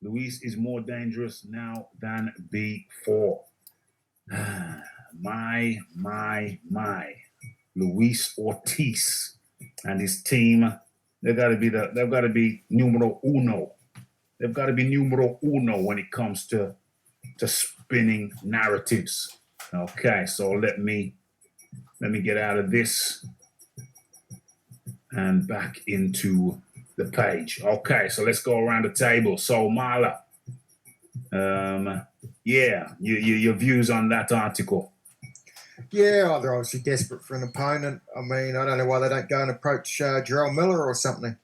Luis is more dangerous now than before. My. Luis Ortiz and his team, they've got to be numero uno. They've got to be numero uno when it comes to spinning narratives. Okay, so let me get out of this and back into the page. Okay, so let's go around the table. So Marla, your views on that article. Yeah, they're obviously desperate for an opponent. I mean, I don't know why they don't go and approach Jarrell Miller or something.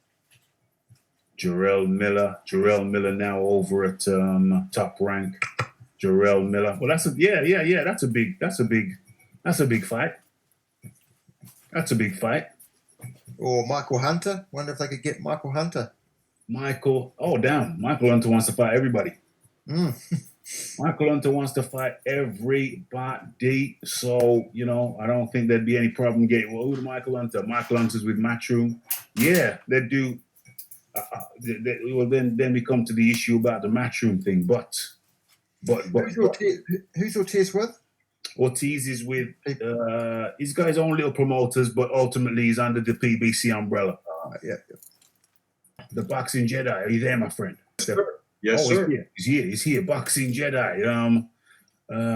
Jarrell Miller now over at Top Rank. Jarrell Miller. Well, that's a big fight. That's a big fight. Or Michael Hunter. Wonder if they could get Michael Hunter. Michael Hunter wants to fight everybody. Michael Hunter wants to fight everybody. So, I don't think there'd be any problem getting, well, who's Michael Hunter? Michael Hunter's with Matchroom. Yeah, they do. Then we come to the issue about the Matchroom thing. But who's Ortiz with? Ortiz is with, he's got his own little promoters, but ultimately he's under the PBC umbrella. Yeah. The Boxing Jedi. Are you there, my friend? Sure. Yes, sir. He's here. Boxing Jedi.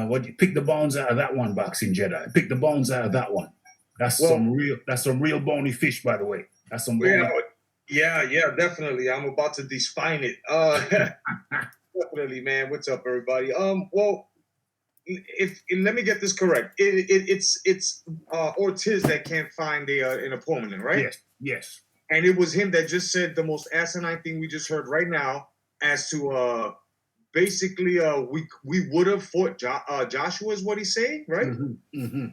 What you pick the bones out of that one, Boxing Jedi? Pick the bones out of that one. That's some real bony fish, by the way. That's some bony. Yeah, definitely. I'm about to despine it. Definitely, man. What's up, everybody? Well, if let me get this correct. It's Ortiz that can't find an opponent, right? Yes. And it was him that just said the most asinine thing we just heard right now, as to basically we would have fought Joshua, is what he's saying, right? Mm-hmm.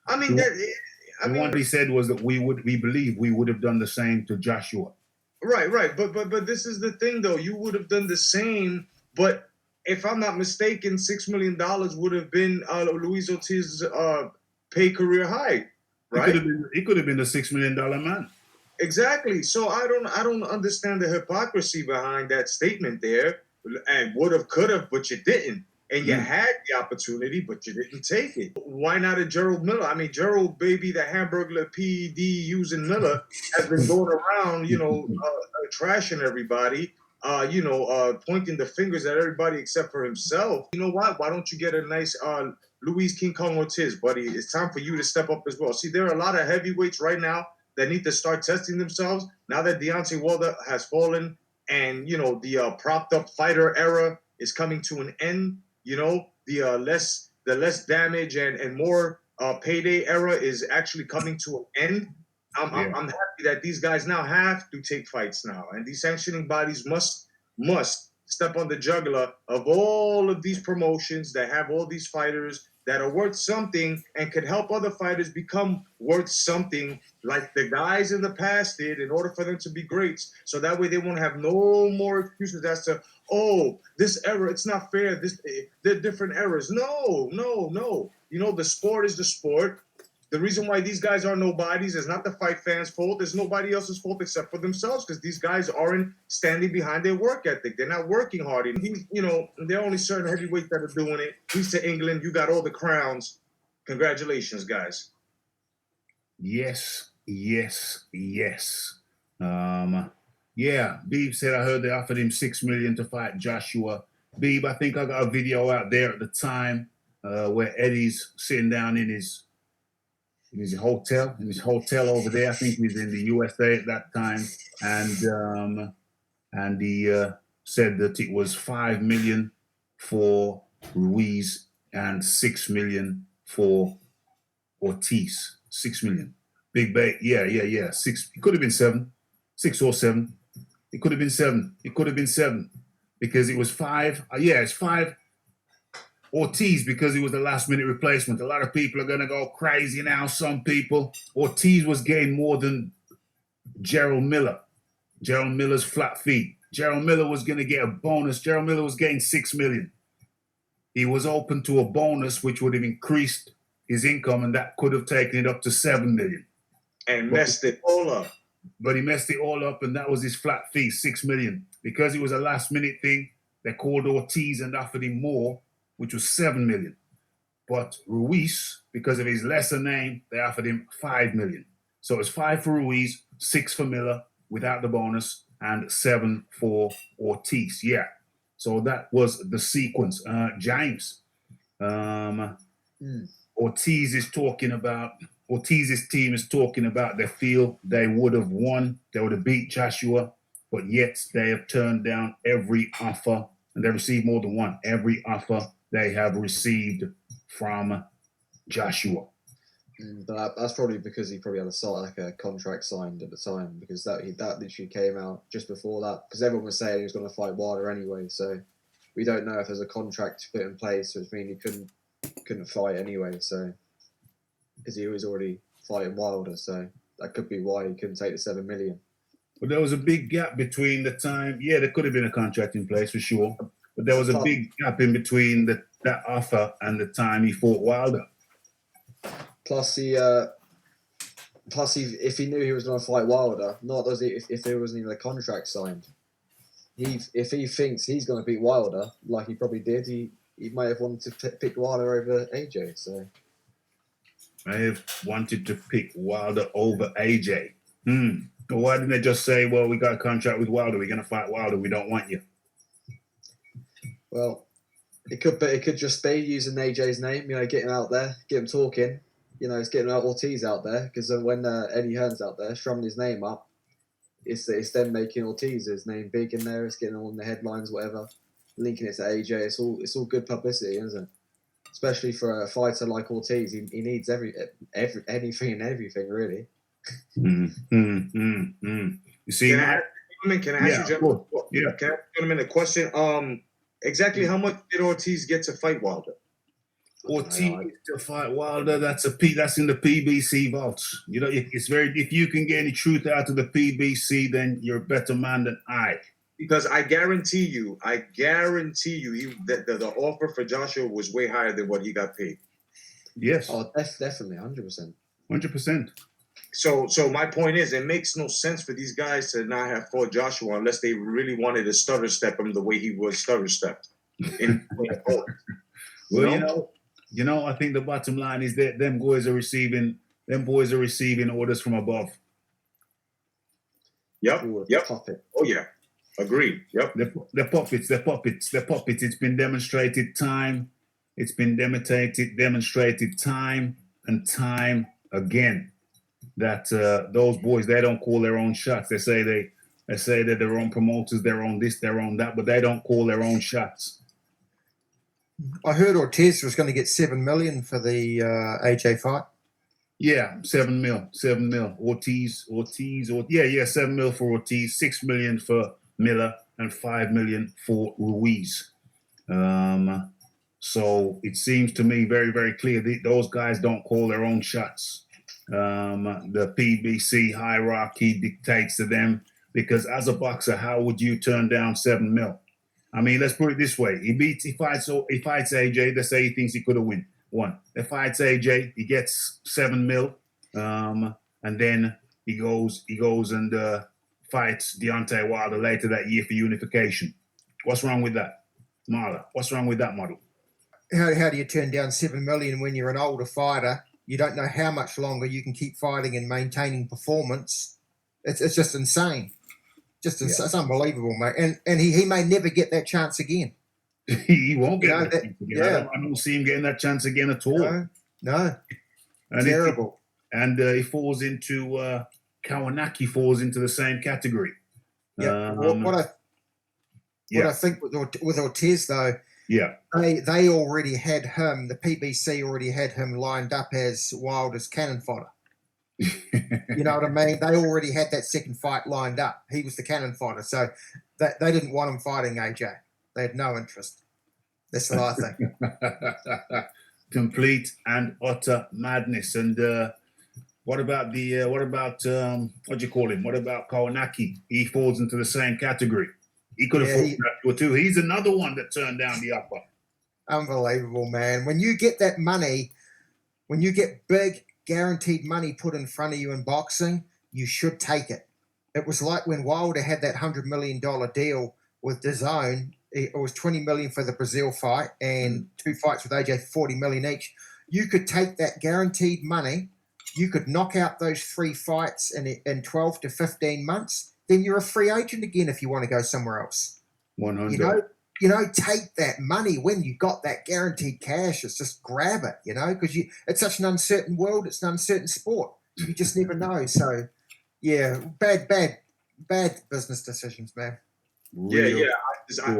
I mean what he said was that we believe we would have done the same to Joshua. Right. But this is the thing, though. You would have done the same, but if I'm not mistaken, $6 million would have been Luis Ortiz's pay career high, right? He could have been the $6 million man. Exactly. So I don't understand the hypocrisy behind that statement there. And would have, could have, but you didn't. And you had the opportunity, but you didn't take it. Why not a Jarrell Miller? I mean, Jarrell, baby, the Hamburglar PED using Miller has been going around, trashing everybody, pointing the fingers at everybody except for himself. You know what? Why don't you get a nice Luis King Kong Ortiz, buddy? It's time for you to step up as well. See, there are a lot of heavyweights right now that need to start testing themselves. Now that Deontay Wilder has fallen and, the propped up fighter era is coming to an end, the less damage and more payday era is actually coming to an end. I'm happy that these guys now have to take fights now, and these sanctioning bodies must step on the jugular of all of these promotions that have all these fighters that are worth something and could help other fighters become worth something like the guys in the past did in order for them to be greats. So that way they won't have no more excuses as to, this era, it's not fair. They're different eras. No. The sport is the sport. The reason why these guys are nobodies is not the fight fans' fault. It's nobody else's fault except for themselves, because these guys aren't standing behind their work ethic. They're not working hard. There are only certain heavyweights that are doing it. He's to England. You got all the crowns. Congratulations, guys. Yes. Beeb said, I heard they offered him $6 million to fight Joshua. Beeb, I think I got a video out there at the time where Eddie's sitting down in his hotel over there. I think he's in the USA at that time, and he said that it was $5 million for Ruiz and $6 million for Ortiz. $6 million, big bait. Yeah. 6. It could have been 7, 6 or 7. It could have been 7. It could have been 7 because it was 5. It's 5. Ortiz, because he was the last minute replacement. A lot of people are going to go crazy now. Some people. Ortiz was getting more than Jarrell Miller. Jarrell Miller's flat fee. Jarrell Miller was going to get a bonus. Jarrell Miller was getting $6 million. He was open to a bonus, which would have increased his income, and that could have taken it up to $7 million. And messed it all up. But he messed it all up, and that was his flat fee, $6 million. Because it was a last minute thing, They called Ortiz and offered him more, which was 7 million. But Ruiz, because of his lesser name, they offered him 5 million. So it's 5 for Ruiz, 6 for Miller without the bonus, and 7 for Ortiz. Yeah. So that was the sequence. James, Ortiz's team is talking about they feel they would have won, they would have beat Joshua, but yet they have turned down every offer, and they received more than one. Every offer they have received from Joshua. But that's probably because he probably had a contract signed at the time, because that literally came out just before that, because everyone was saying he was going to fight Wilder anyway. So we don't know if there's a contract put in place, which means he couldn't fight anyway. So because he was already fighting Wilder, so that could be why he couldn't take the 7 million. But there was a big gap between the time. Yeah, there could have been a contract in place for sure, but there was a big gap in between that offer and the time he fought Wilder. Plus, if he knew he was going to fight Wilder, if there wasn't even a contract signed, if he thinks he's going to beat Wilder, like he probably did, he might have wanted to pick Wilder over AJ. So I have wanted to pick Wilder over AJ. But why didn't they just say, well, we got a contract with Wilder, we're going to fight Wilder, we don't want you? Well, it could just be using AJ's name, get him out there, get him talking. It's getting Ortiz out there, because when Eddie Hearn's out there strumming his name up, it's then making Ortiz's name big in there. It's getting all in the headlines, whatever, linking it to AJ. It's all good publicity, isn't it? Especially for a fighter like Ortiz, he needs anything and everything, really. You see, can I ask you, gentlemen, a question? Exactly how much did Ortiz get to fight Wilder? Ortiz to fight Wilder, that's in the PBC vaults. It's if you can get any truth out of the PBC, then you're a better man than I. Because I guarantee you, the offer for Joshua was way higher than what he got paid. Yes. Oh, definitely, 100%. 100%. So my point is, it makes no sense for these guys to not have fought Joshua unless they really wanted to stutter step him the way he was stutter stepped. Well, I think the bottom line is that them boys are receiving orders from above. Yep. Oh yeah, agreed. Yep. They're puppets. It's been demonstrated time and time again that those boys, they don't call their own shots. They say that their own promoters, their own this, their own that, but they don't call their own shots. I heard Ortiz was going to get 7 million for the AJ fight. Yeah, 7 mil. Ortiz. 7 mil for Ortiz, 6 million for Miller, and 5 million for Ruiz. So it seems to me very, very clear that those guys don't call their own shots. The PBC hierarchy dictates to them, because as a boxer, how would you turn down 7 mil? I mean, let's put it this way: he fights AJ. They say he thinks he could have won. He fights AJ. He gets 7 mil, and then he goes and fights Deontay Wilder later that year for unification. What's wrong with that, Marla? What's wrong with that model? How do you turn down 7 million when you're an older fighter? You don't know how much longer you can keep fighting and maintaining performance. It's just insane. It's unbelievable, mate. And he may never get that chance again. He won't get that chance again. Yeah. I don't see him getting that chance again at all. No. And terrible. He falls into Kawanaki falls into the same category. Yeah. What I think with Ortiz though, yeah, they already had him. The PBC already had him lined up as Wilder's cannon fodder. You know what I mean? They already had that second fight lined up. He was the cannon fodder, so they didn't want him fighting AJ. They had no interest. That's what I think. Complete and utter madness. And what about what do you call him? What about Kawanaki? He falls into the same category. He could have fought Joshua too. He's another one that turned down the offer. Unbelievable, man. When you get that money, when you get big guaranteed money put in front of you in boxing, you should take it. It was like when Wilder had that $100 million deal with DAZN. it was 20 million for the Brazil fight and 2 fights with AJ, 40 million each. You could take that guaranteed money. You could knock out those 3 fights in 12 to 15 months. Then you're a free agent again if you want to go somewhere else. 100. Take that money when you got that guaranteed cash. It's just grab it, because it's such an uncertain world. It's an uncertain sport. You just never know. So, yeah, bad business decisions, man. Real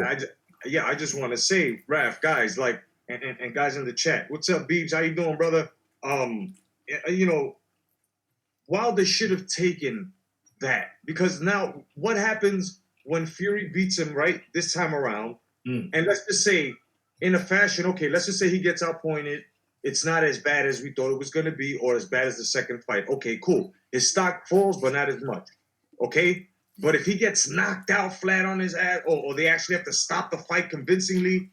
I just want to say, Raph, guys, like, and guys in the chat, what's up, Beebs? How you doing, brother? Wilder should have taken that, because now what happens when Fury beats him right this time around? And let's just say, in a fashion, okay, let's just say he gets outpointed. It's not as bad as we thought it was going to be, or as bad as the second fight. Okay, cool. His stock falls, but not as much. Okay? But if he gets knocked out flat on his ass, or they actually have to stop the fight convincingly,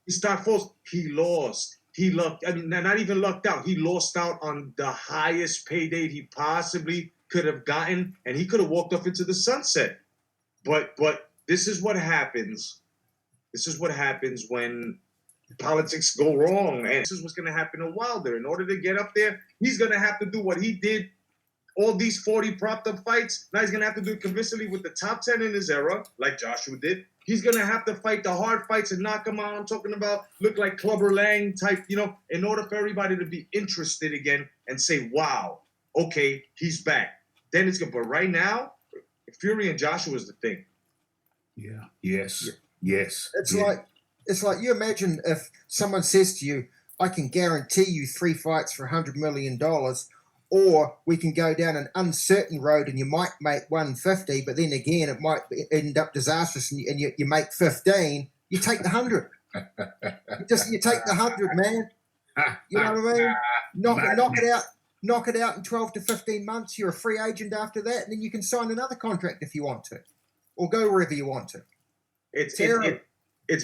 his stock falls. He lost. Not even lucked out. He lost out on the highest payday he possibly could have gotten, and he could have walked off into the sunset. But this is what happens. This is what happens when politics go wrong. And this is what's going to happen to Wilder. In order to get up there, he's going to have to do what he did, all these 40 propped up fights. Now he's going to have to do it convincingly with the top 10 in his era, like Joshua did. He's going to have to fight the hard fights and knock them out. I'm talking about look like Clubber Lang type, in order for everybody to be interested again and say, wow, okay, he's back. Then it's good. But right now, Fury and Joshua is the thing. Yeah. Yes. It's like you imagine if someone says to you, I can guarantee you 3 fights for $100 million, or we can go down an uncertain road and you might make 150, but then again, it might end up disastrous and you make 15. You take the 100. You take the 100, man. You know what I mean? Knock it out in 12 to 15 months. You're a free agent after that, and then you can sign another contract if you want to, or go wherever you want to. It's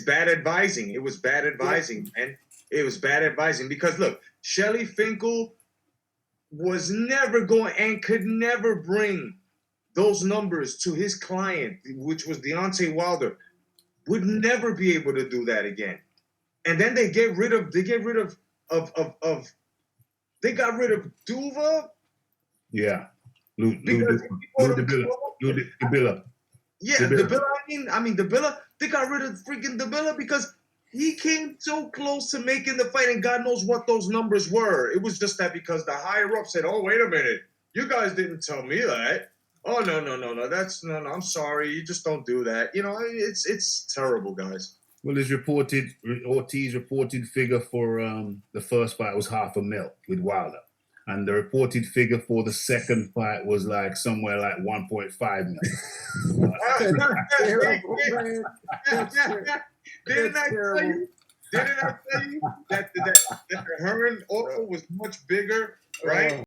bad advising. It was bad advising, man. It was bad advising because look, Shelly Finkel was never going and could never bring those numbers to his client, which was Deontay Wilder. Would never be able to do that again. And then they got rid of Duva. Yeah. Dabilla. Yeah, Dabilla. Dabilla. They got rid of freaking Dabilla because he came so close to making the fight, and God knows what those numbers were. It was just that because the higher up said, "Oh, wait a minute, you guys didn't tell me that." Oh no, I'm sorry, you just don't do that. It's terrible, guys. Well, Ortiz reported figure for the first fight was $500,000 with Wilder. And the reported figure for the second fight was like somewhere like 1.5 million. Terrible, man. Didn't I tell you that the Hearn offer was much bigger, right?